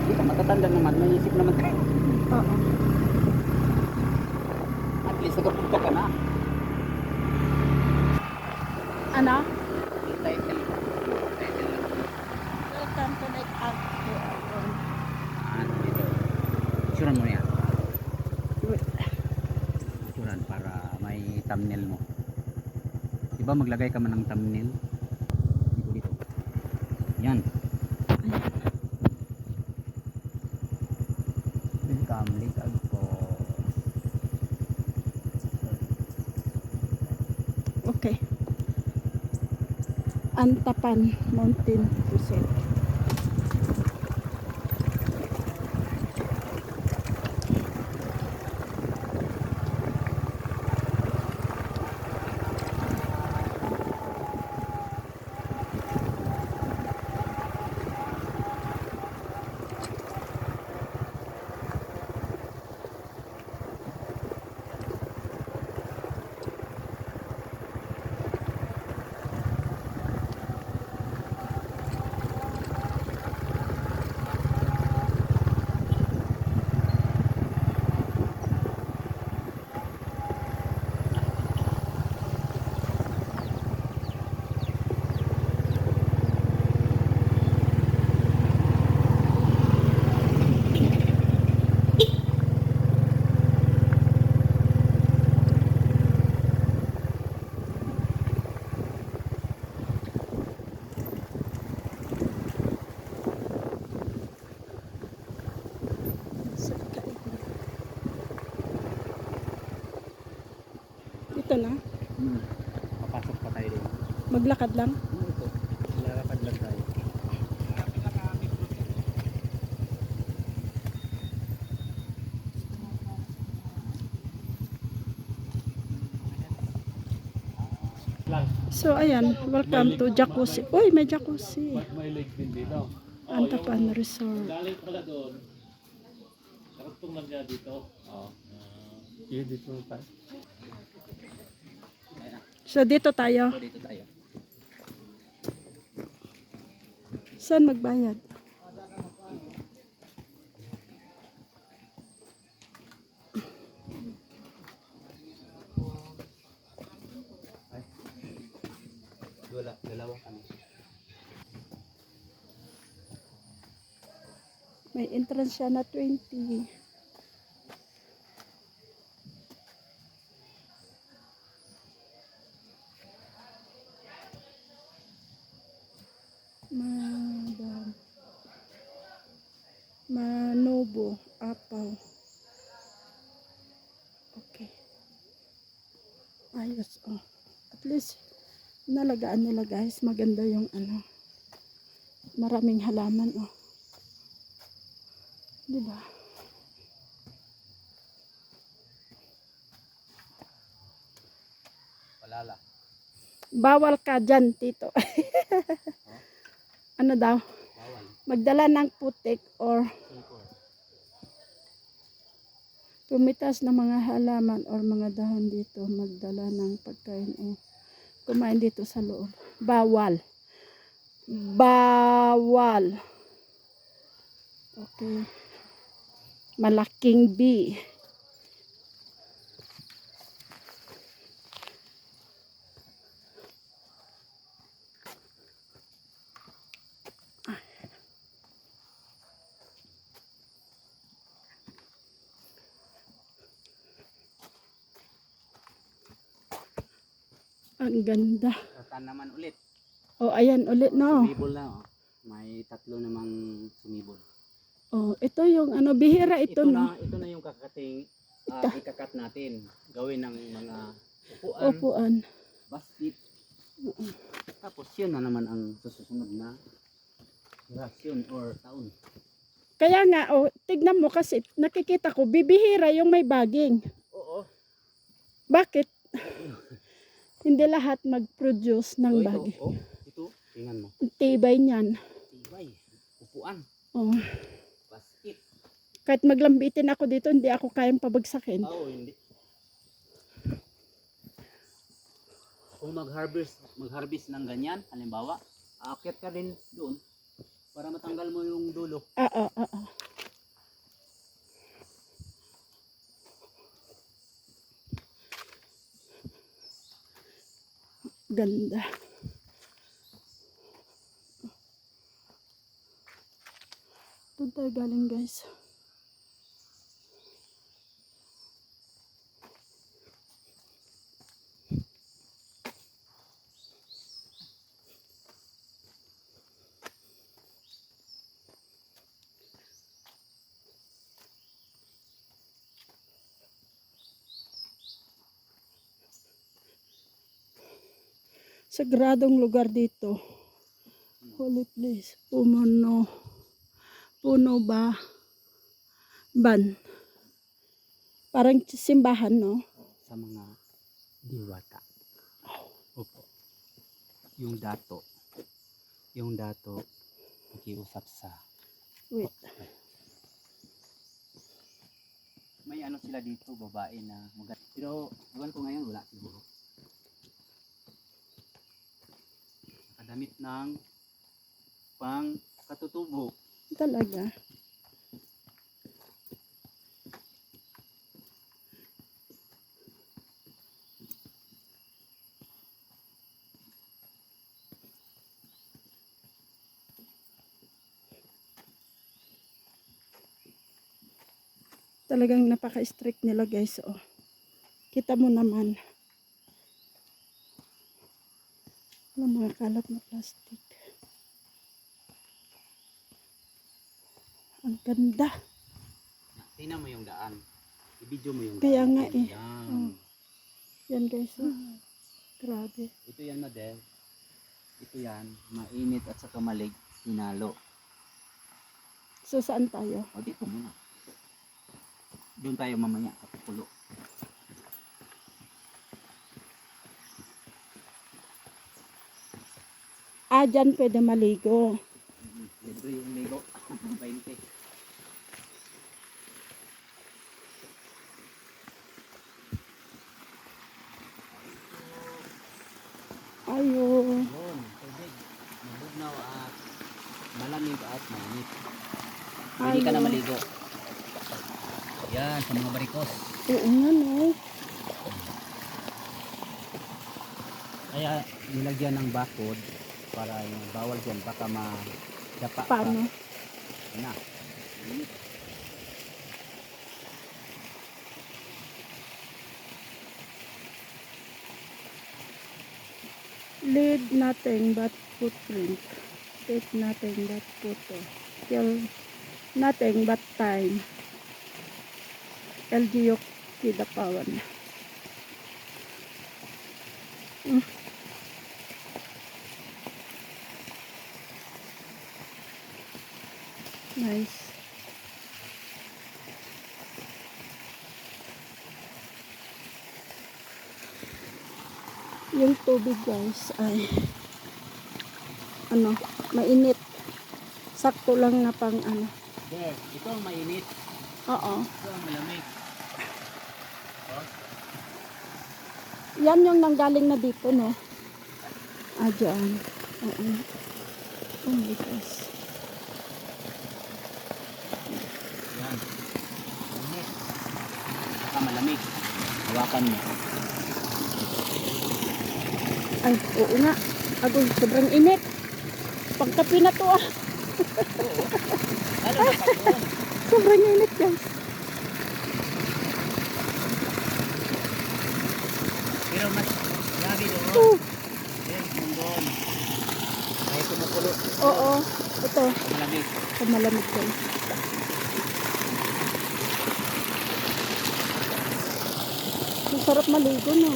Di ka matatanda naman, may isip naman tayo. Oo. At least nakapunta ka na. Ano? Yung title. Title lang. Welcome to Night Out. Ano dito? Picturean mo yan. Picturean para may thumbnail mo. Diba maglagay ka man ng thumbnail? Dito dito. Yan. Welcome Lake Agpo. Okay. Antapan Mountain Resort. Dito na. Papasok pa tayo din. Maglakad lang. Ito. Lalakad lang tayo. So ayan, welcome to Jacuzzi. Uy, may jacuzzi. May lake din dito. Antapan Resort. Galing pala doon. Karugtong lang niya dito. Oo. Yun dito tayo. So dito tayo. So dito tayo. Saan magbayad? Dalawa kami. May entrance siya na 20. Madam. Manobo. Apaw. Okay. Ayos. Oh. At least, nalagaan nila guys. Maganda yung ano. Maraming halaman. Oh. Diba? Palala. Bawal ka dyan, tito. Ano daw? Bawal. Magdala ng putik or Singkor. pumitas ng mga halaman or mga dahon dito. Magdala ng pagkain o kumain dito sa loob. Bawal. Bawal. Okay. Malaking B. Ang ganda. Ratan naman ulit. Oh, ayan ulit no. Sumibol na oh. May tatlo namang sumibol. Oh, ito yung ano, bihira ito no. Ito na yung kakating ikakat natin. Gawin ng mga upuan, Upuan. basket. Tapos yun na naman ang susunod na rasyon or taon. Kaya nga, oh, tignan mo kasi nakikita ko, bibihira yung may baging. Oo. Bakit? Hindi lahat mag-produce ng So, baging. ito, tingnan mo. Tibay niyan. Tibay, upuan, Oh. basket. Kahit maglambitin ako dito, hindi ako kayang pabagsakin. Oo, hindi. Kung mag-harvest ng ganyan, halimbawa, aakyat ka rin doon. Para matanggal mo yung dulo. Oo. Ganda. Doon tayo galing guys. Sagradong lugar dito. Holy place. Puno ba? Ban. Parang simbahan, no? Sa mga diwata. Opo. Yung dato. Nakiusap sa Wait. may ano sila dito, babae na maganda. Pero ewan ko ngayon, wala siguro. Nakadamit ng pang katutubo. Talaga. Talagang napaka-strict nila guys. Oh. Kita mo naman. Wala mga kalat na plastic. Ang ganda. Tingnan mo yung daan. I-video mo yung Kaya daan. nga eh. Yan. Oh. Yan guys. Oh. Grabe. Ito yan, Madel. Ito yan. Mainit at saka malig. Hinalo. So saan tayo? O dito muna. Doon tayo mamaya. Kapulo. Dyan pwede maligo. Libre yung ligo. 20. Ayo. Yun, tubig. Mabugnaw at malamig at mainit. Pwede ka na Ayo. maligo. Yan, sa mga barikos. Oo nga no. Kaya nilagyan ng bakod para yung bawal dyan. Baka madapa ka. Paano? Na. Mainit. Lead nothing but footprint. Take nothing but photo. Kill nothing but time. LGU Kidapawan. Nice. Yung tubig guys ay mainit. Sakto lang na pang Yes, ito ang mainit. Oo. Ito ang malamig. Yan yung nanggaling na dito, no? Dyan. Oo. Oh, likas. Yan. Mainit. Saka malamig. Hawakan mo. Ay, oo nga. Agoy, sobrang init. Pagkapi na to ah. Ano na pa doon? Sobrang init guys. Pero mas lagi doon. Oh, Yes, doon. Ay, kumukulo. oo. Ito, Malamig. sa malamig guys. Masarap maligo, no?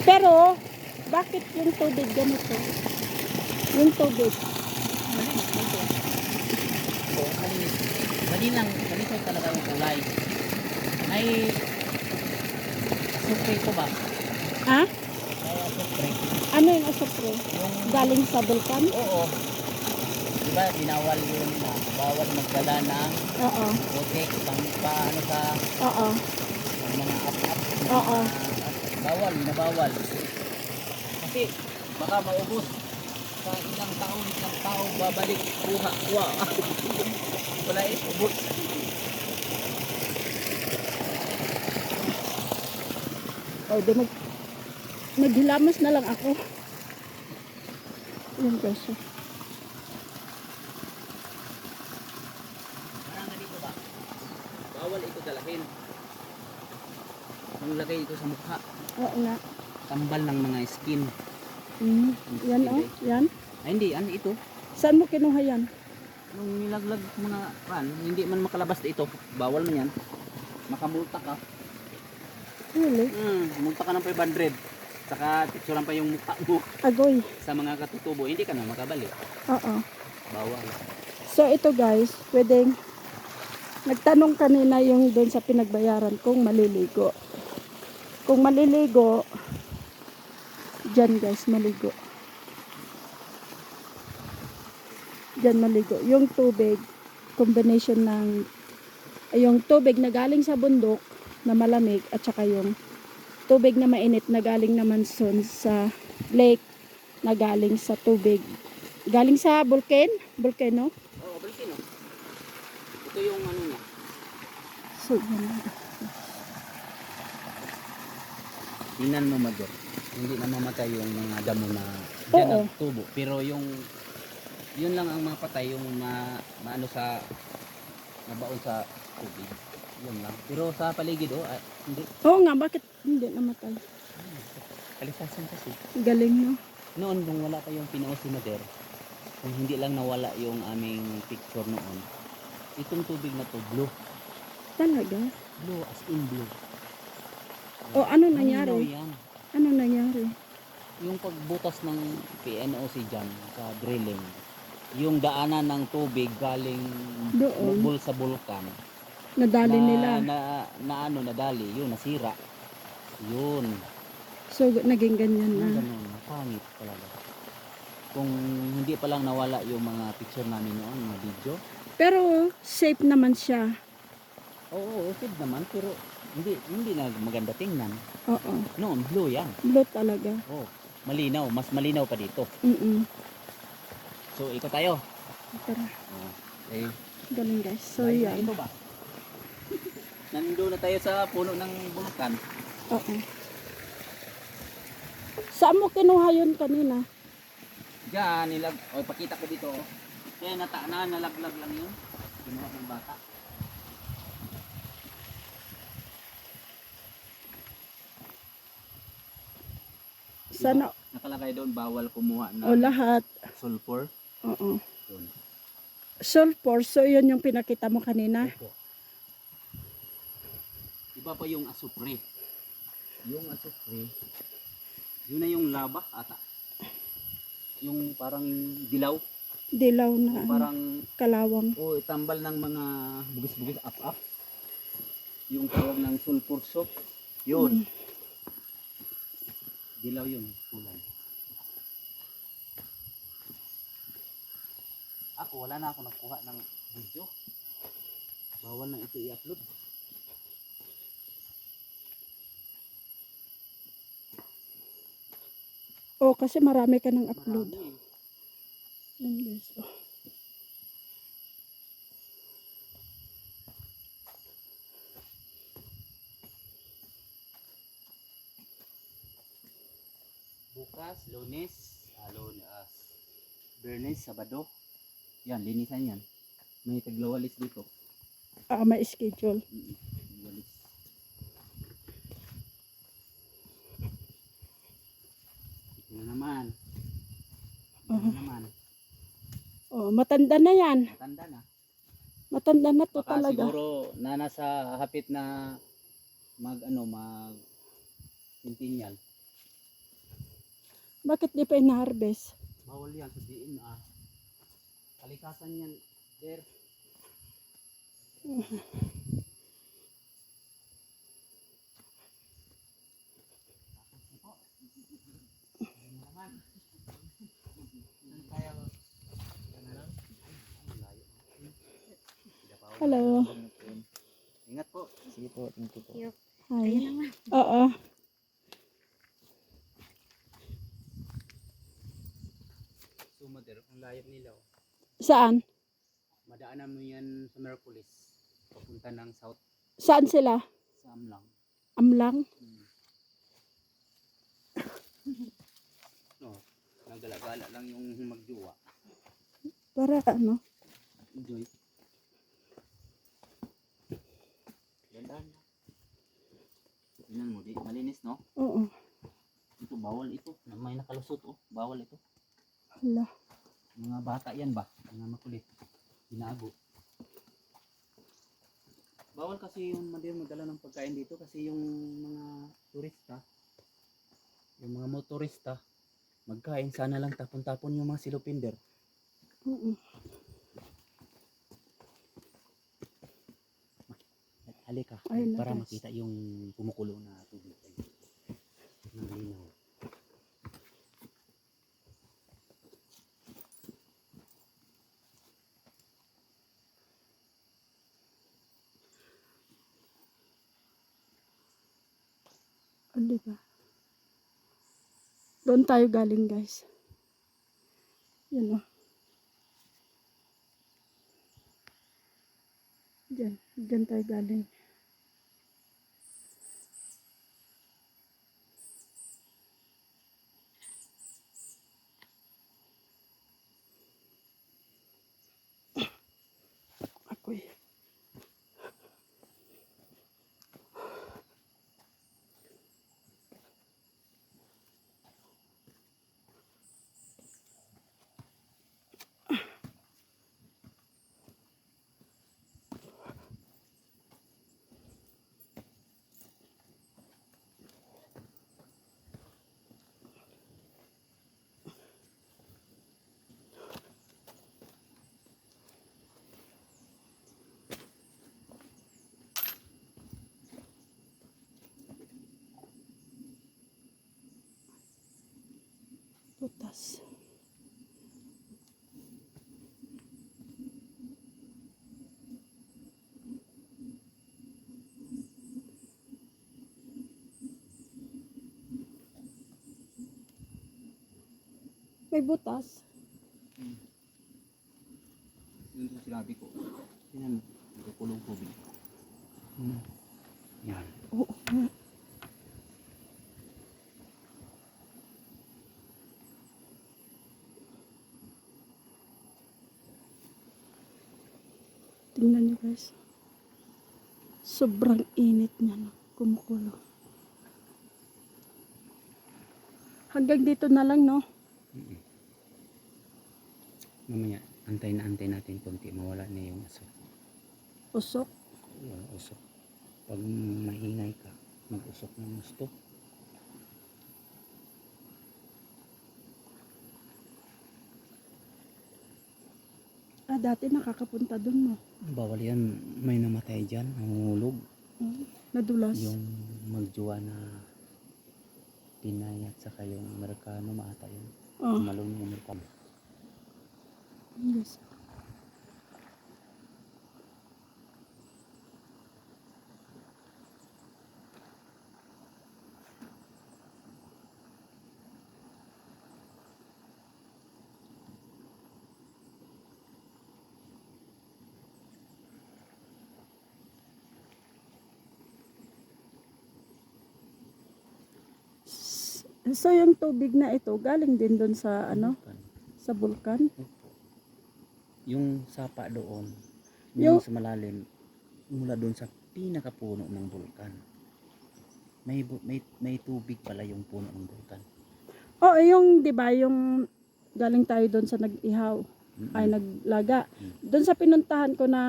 Pero, bakit yung tubig ganito? Yung tubig. So, ganito talaga yung kulay. May asukre ko ba? Ha? May asukre. Ano yung asopre? Yung, Galing sa bulkan? oo. Diba, binawal yun na bawal magdala ng Oo. putik, paano sa Oo. mga up-up. Oo. Bawal, nabawal. Kasi, baka maubos. Sa ilang taon babalik kuha. Wow. Wala ubos. O, di maghilamos na lang ako. Yan guys. Parang ganito ba? Bawal ito dalahin. Ang lagay ito sa mukha. Oo nga. Tambal ng mga skin. Yan o, yan. Ay hindi, ano ito? Saan mo kinuha yan? Nung nilaglag mga hindi man makalabas ito. Bawal man yan. Makamulta ka. Really? Multa ka ng 500. Saka picturean pa yung mukha mo Agoy. sa mga katutubo. Hindi ka na makabalik. Oo. Bawal. So ito guys, pwedeng nagtanong kanina yung doon sa pinagbayaran kung maliligo. Kung maliligo, dyan guys, maligo. Dyan maligo. Yung tubig, combination ng yung tubig na galing sa bundok na malamig at saka yung tubig na mainit na galing naman sa lake na galing sa tubig. Galing sa volcano. Oo, volcano. Ito yung ano niya. So, yan. Tingnan mo Mador. Hindi na mamatay yung mga damo na dyan Oo. nagtubo. Pero yung yun lang ang mapatay yung maano sa nabaon sa tubig. Yun lang. Pero sa paligid hindi. Oo nga, bakit hindi namatay? Kalikasan kasi. Galing no? Noon nung wala pa yung Pinoy si Mador, kung hindi lang nawala yung aming picture noon, itong tubig na to blue. Talaga? Blue as in blue. O ano Malinaw nangyari? yan. Ano nangyari? Yung pagbutas ng PNOC dyan sa drilling, yung daanan ng tubig galing Doon. bukol sa bulkan Nadali nila. nadali, yun nasira. Yun. So, naging ganyan na. Ganun, pangit talaga. Kung hindi pa lang nawala yung mga picture namin noon, mga video. Pero, safe naman siya. Oo, okay naman pero hindi na maganda tingnan. Oo. Noon blue yan. Blue talaga. Oh, malinaw, mas malinaw pa dito. So ikot tayo. Tara. Oh, okay. Galing guys. So, Bahay na yan. ito ba? Nandun na tayo sa puno ng bulkan. Oo. Saan mo kinuha yun kanina? Diyan, pakita ko dito. Kaya nalaglag lang yun. Kinuha ng bata. Sana, Nakalagay doon, bawal kumuha ng o lahat. sulfur. Oo. Doon. Sulfur, so yun yung pinakita mo kanina. Opo. Iba pa yung asupre. Yung asupre, yun na yung laba ata. Yung parang dilaw. Dilaw na ano, Parang kalawang. tambal ng mga bugis-bugis up-up. Yung tawag ng sulfur soap. Yun. Dilaw yun. Kulay. Wala na ako nakuha ng video. Bawal na ito i-upload. Oh, kasi marami ka ng upload. Marami. Yan guys. Oh. Bukas, Lunes, Bernes, Sabado. Yan, linisan yan. May taglawalis dito. May schedule. Walis. Ito na naman. Ito na naman. Oh, matanda na yan. Matanda na. Matanda na to Baka talaga. siguro nasa hapit na mag centennial. Bakit di pa ina-harvest? Bawal yan, sabihin kalikasan yan, sir. Hello. Ingat po. Sige po, thank you po. Hi. Oo. So Ang layo nila. Oh. Saan? Madaanan mo yan sa Merkulis. Papunta ng South Saan sila? sa Amlang. Amlang? No, nagala-gala lang yung magjowa. Para ano? Enjoy. Ganda. Tingnan mo, di malinis no? Oo. Ito bawal ito. May nakalusot oh. Bawal ito. Hala. Mga bata yan ba? Mga makulit. Binago. Bawal kasi yung madala ng pagkain dito kasi yung mga turista, yung mga motorista, magkain sana lang tapon-tapon yung mga silopinder. Oo. Halika Ayun na, para guys. makita yung kumukulo na tubig. Ng linaw. Oh, diba? Doon tayo galing, guys. Yan o. Diyan tayo galing. Ako'y. Putas. May butas. Yun yung sinabi ko. Tingnan mo, nagkukulong tubig. Yan. Oo. Tingnan nyo, guys. Sobrang init niya, no? Kumukulo. Hanggang dito na lang, no? Mamaya, antay natin konti. Mawala na yung usok. Usok. Yung usok. Pag maingay ka, mag-usok ng gusto. Ah, dati nakakapunta dun, no? Bawal yan. May namatay dyan. Nangulog. Nadulas. Yung magjowa na Pinay at saka yung Amerikano maata yun. Oh, Malong yung Amerikano. yes. So, yung tubig na ito, galing din doon sa, ano, sa bulkan. Opo. Yung sapa doon, Yung- yung sa malalim, mula doon sa pinakapuno ng bulkan. May tubig pala yung puno ng bulkan. Oh, yung, di ba, yung galing tayo doon sa nag-ihaw, ay naglaga. Doon sa pinuntahan ko na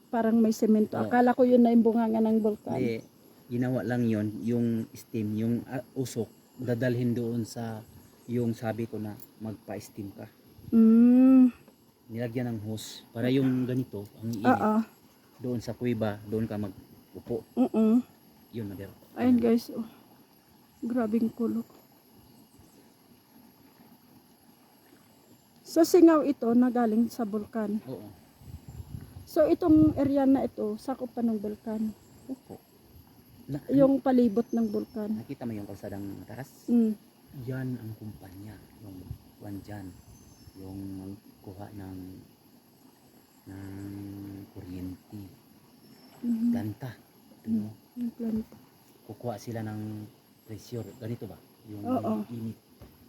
parang may semento. Oh. Akala ko yun na yung bunganga ng bulkan. Hindi, ginawa lang yon yung steam, yung usok, dadalhin doon sa yung sabi ko na magpa-steam ka. Nilagyan ng hose para yung ganito, ang iinit. Oo. Doon sa kuweba, doon ka mag-upo. Yun, Mader. Ayun, guys. Oh. Grabing kulok. So, singaw ito na galing sa bulkan. Oo. So, itong area na ito, sakop pa ng bulkan. Opo. Yung palibot ng bulkan. Nakita mo yung kalsadang taas? Mm. Yan ang kumpanya, yung one dyan. yung kuha ng kuryente, Mhm. planta. Mm. Yung planta. Kukuha sila ng pressure, ganito ba? Yung Oo. init.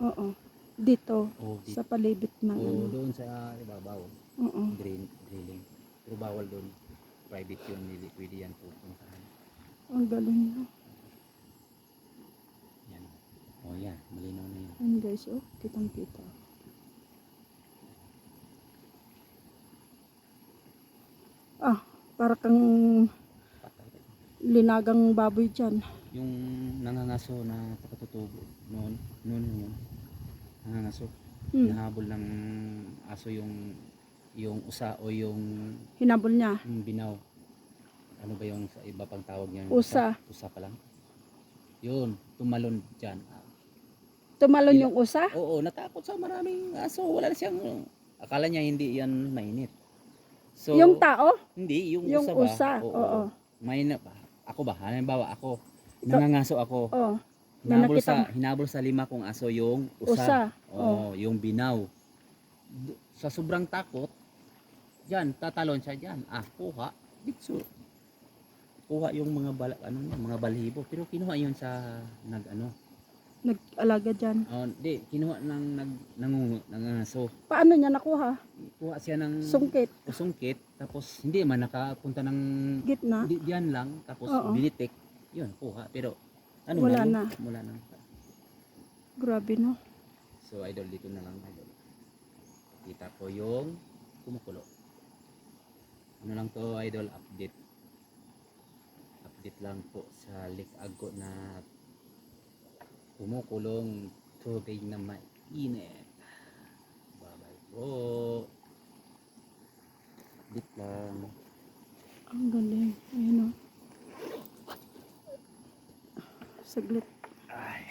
Oo. Dito. O, Sa palibot ng o ano. doon sa ibabaw, Oo. drilling. Pero bawal doon. Private yun, hindi pwede yan pupuntahan. Ang galing no. Yan. O yan, malinaw na yun. Ayan guys, oh. Kitang kita. Ah, para kang Patay ka. linagang baboy dyan. Yung nangangaso na takatutubo noon yun, nangangaso. Hmm. Nahabol ng aso yung usa o yung Hinabol niya. binaw. Ano ba yung sa iba pang tawag niya? Usa. Usa pa lang. Yun, tumalon dyan. Tumalon Ila- yung usa. Oo, natakot sa maraming aso. Wala na siyang, akala niya hindi yan mainit. So, Yung tao? hindi, yung Yung usa ba? usa, oo. May ako ba? Halimbawa ako, Ikaw- nangangaso ako. Oh. Na nakita mo. Hinabol sa 5 kong aso yung Usa. usa. Yung binaw. Sa sobrang takot, diyan tatalon siya diyan. Kuha. Ditso. Kuha yung mga balahibo, pero kinuha yun sa Nag-alaga dyan. kinuha ng nangangaso. Paano niya nakuha? Kuha siya ng Sungkit. sungkit, tapos hindi man nakapunta ng Gitna. diyan lang, tapos Oo. binitik. Yun, kuha. Pero Wala yun? na. Wala na. Grabe no. So idol, dito na lang idol. Kita ko yung kumukulo. Ano lang to idol, update lang po sa Lake Agco na kumukulong tubig na mainit. Bye bye po. Update lang. Ang galing. Ayun o. Saglit. Ay,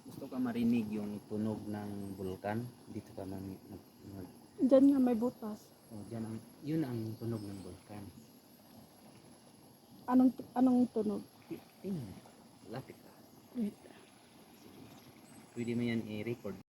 gusto ka marinig yung tunog ng bulkan? Dito ka Diyan nga may butas. yun ang tunog ng bulkan. Anong tunog? Tingnan mo. Lapit ka. Wait. Pwede mo yan i-record.